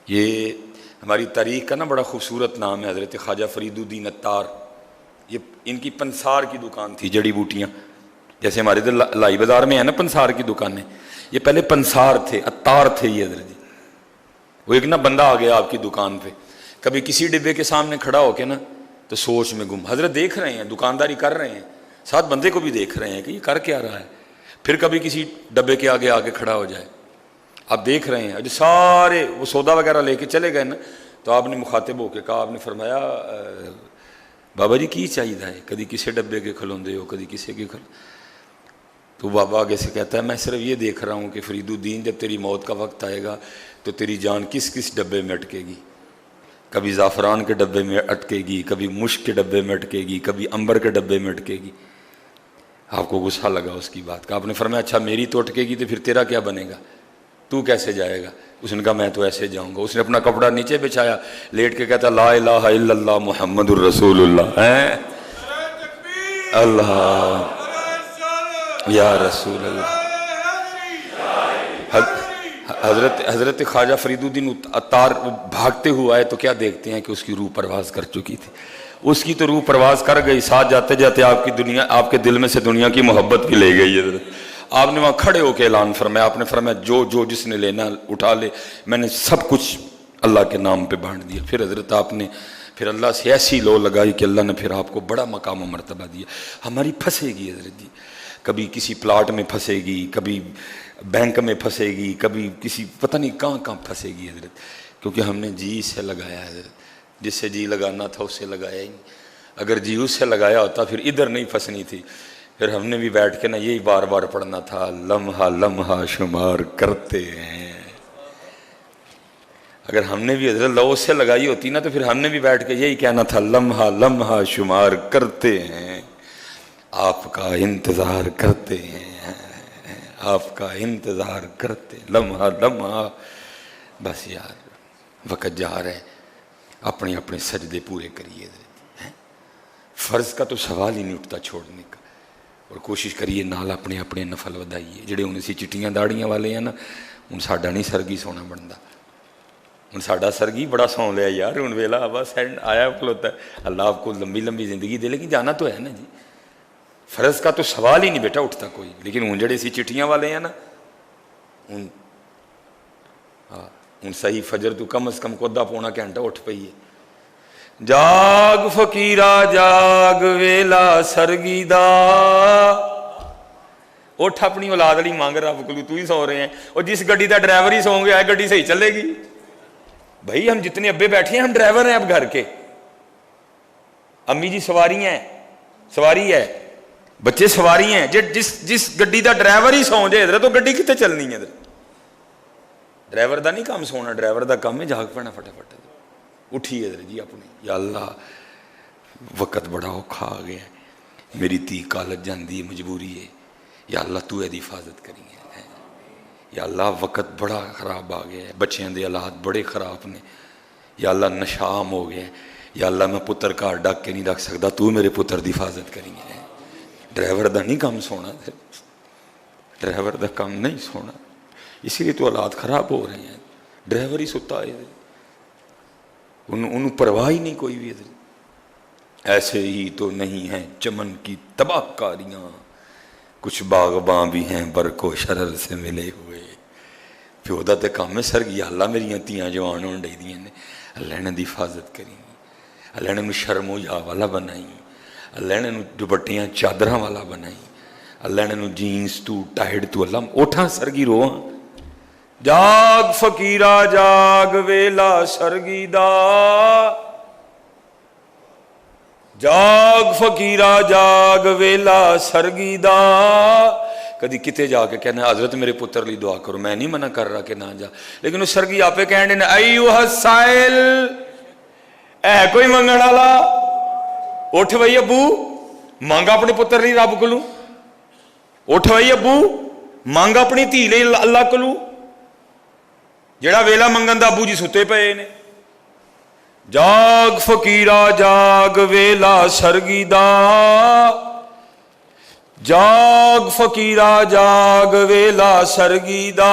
یہ ہماری تاریخ کا نا بڑا خوبصورت نام ہے، حضرت خواجہ فرید الدین عطار۔ یہ ان کی پنسار کی دکان تھی، جڑی بوٹیاں، جیسے ہمارے ادھر لائی بازار میں ہے نا پنسار کی دکانیں، یہ پہلے پنسار تھے، عطار تھے یہ حضرت جی۔ وہ ایک نا بندہ آ گیا آپ کی دکان پہ، کبھی کسی ڈبے کے سامنے کھڑا ہو کے نا تو سوچ میں گم، حضرت دیکھ رہے ہیں، دکانداری کر رہے ہیں، ساتھ بندے کو بھی دیکھ رہے ہیں کہ یہ کر کیا رہا ہے، پھر کبھی کسی ڈبے کے آگے آگے کھڑا ہو جائے، آپ دیکھ رہے ہیں، جو سارے وہ سودا وغیرہ لے کے چلے گئے نا، تو آپ نے مخاطب ہو کے کہا، آپ نے فرمایا بابا جی کی چاہیے ہے، کدی کسی ڈبے کے کھلوندے ہو، کدی کسی کے تو بابا آگے سے کہتا ہے میں صرف یہ دیکھ رہا ہوں کہ فرید الدین جب تیری موت کا وقت آئے گا تو تیری جان کس کس ڈبے میں اٹکے گی، کبھی زعفران کے ڈبے میں اٹکے گی، کبھی مشک کے ڈبے میں اٹکے گی، کبھی عنبر کے ڈبے میں اٹکے گی۔ آپ کو غصہ لگا اس کی بات کا، آپ نے فرمایا اچھا میری تو اٹکے گی تو پھر تیرا کیا بنے گا، تو کیسے جائے گا؟ اس نے کہا میں تو ایسے جاؤں گا۔ اس نے اپنا کپڑا نیچے بچھایا، لیٹ کے کہتا لا الہ الا اللہ محمد الرسول اللہ، اللہ یا رسول اللہ۔ حضرت خواجہ فرید الدین عطار بھاگتے ہوئے آئے تو کیا دیکھتے ہیں کہ اس کی روح پرواز کر چکی تھی، اس کی تو روح پرواز کر گئی، ساتھ جاتے جاتے آپ کے دل میں سے دنیا کی محبت بھی لے گئی حضرت۔ آپ نے وہاں کھڑے ہو کے اعلان فرمایا، آپ نے فرمایا جو جس نے لینا اٹھا لے، میں نے سب کچھ اللہ کے نام پہ بانٹ دیا۔ پھر حضرت آپ نے پھر اللہ سے ایسی لو لگائی کہ اللہ نے پھر آپ کو بڑا مقام و مرتبہ دیا۔ ہماری پھنسے گی حضرت جی، کبھی کسی پلاٹ میں پھنسے گی، کبھی بینک میں پھنسے گی، کبھی کسی پتہ نہیں کہاں پھنسے گی حضرت، کیونکہ ہم نے جی سے لگایا حضرت، جس سے جی لگانا تھا اس سے لگایا ہی نہیں۔ اگر جی اس سے لگایا ہوتا پھر ادھر نہیں پھنسنی تھی، پھر ہم نے بھی بیٹھ کے نا یہی بار بار پڑھنا تھا، لمحہ لمحہ شمار کرتے ہیں۔ اگر ہم نے بھی حضرت لو سے لگائی ہوتی نا تو پھر ہم نے بھی بیٹھ کے یہی کہنا تھا، لمحہ لمحہ شمار کرتے ہیں، آپ کا انتظار کرتے ہیں، آپ کا انتظار کرتے، لمحہ لمحہ۔ بس یار وقت جا رہا ہے، اپنے اپنے سجدے پورے کریے، فرض کا تو سوال ہی نہیں اٹھتا چھوڑنے کا، اور کوشش کریے نال اپنے اپنے نفل ودائیے۔ جڑے ہن اسی چٹیاں داڑیاں والے ہیں نا، ہن ساڈا نہیں سرگی سونا بنتا، ہن ساڈا سرگی بڑا سو لیا یار، ہن ویلا بس آیا کھلوتا ہے۔ اللہ آپ کو لمبی لمبی زندگی دے، لیکن جانا تو ہے نا جی، فرض کا تو سوال ہی نہیں بیٹا اٹھتا کوئی۔ لیکن ہن جڑے اسی چٹیاں والے ہیں نا، ہن صحیح فجر تو کم از کم کودا پونا گھنٹہ اٹھ پئی ہے۔ جاگ فقیرا جاگ ویلا سرگی دا، اٹھ اپنی اولاد علی مانگ رب کو، تو ہی سو رہے ہیں، اور جس گڈی دا ڈرائیور ہی سو گیا ہے گڈی صحیح چلے گی؟ بھائی ہم جتنے ابے بیٹھے ہیں ہم ڈرائیور ہیں اب گھر کے، امی جی سواری ہیں، سواری ہے، بچے سواری ہیں، جس گڈی دا ڈرائیور ہی سو جائے حضرت، تو گڈی کتے چلنی ہے حضرت؟ ڈرائیور دا نہیں کام سونا، ڈرائیور دا کام ہے جاگ پڑنا فٹافٹ۔ اٹھیے حضرت جی اپنے، یا اللہ وقت بڑا اوکھا آ گیا ہے، میری تھی کالج جاندی ہے، مجبوری ہے، یا اللہ تو ایدی حفاظت کری ہے، یا اللہ وقت بڑا خراب آ گیا ہے، بچیاں دے حالات بڑے خراب نے، یا اللہ نشہ عام ہو گیا ہے، یا اللہ میں پتر گھر ڈک کے نہیں رکھ سکتا، تو میرے پتر دی حفاظت کری ہے۔ ڈرائیور دا نہیں کام سونا، ڈرائیور دا کام نہیں سونا، اسی لیے تو حالات خراب ہو رہے ہیں، ڈرائیور ہی ستا ہے، انہوں پرواہ ہی نہیں کوئی بھی۔ ایسے ہی تو نہیں ہیں چمن کی تباہ کاریاں، کچھ باغباں بھی ہیں برق و شرر سے ملے ہوئے۔ پیو دا تے کام ہے سرگی، اللہ میریاں تیاں جوان ہون ڈئی دیاں نے، اللہ نے دی حفاظت کری، اللہ نے شرم و یا والا بنائی، اللہ نے دوپٹیاں چادراں والا بنائی، اللہ نے جینس تو ٹائٹ تو، اللہ اٹھاں سرگی روواں۔ جاگ فقیرا جاگ ویلا سرگی دا، جاگ فقیرا جاگ ویلا سرگی دا۔ کدی کتے جا کے کہنا حضرت میرے پتر لی دعا کرو، میں نہیں منع کر رہا کہ نہ جا، لیکن اس سرگی آپ کہنے نے ایوہ السائل، اے کوئی منگن والا، اٹھ بھائی ابو مانگا اپنے پتر لی رب کولوں، اٹھ بھائی ابو مانگا اپنی دھی لئی اللہ کولوں، جڑا ویلا منگن دا ابو جی ستے پئے نے۔ جاگ فقیرا جاگ ویلا سرگی دا، جاگ فقیرا جاگ ویلا سرگی دا،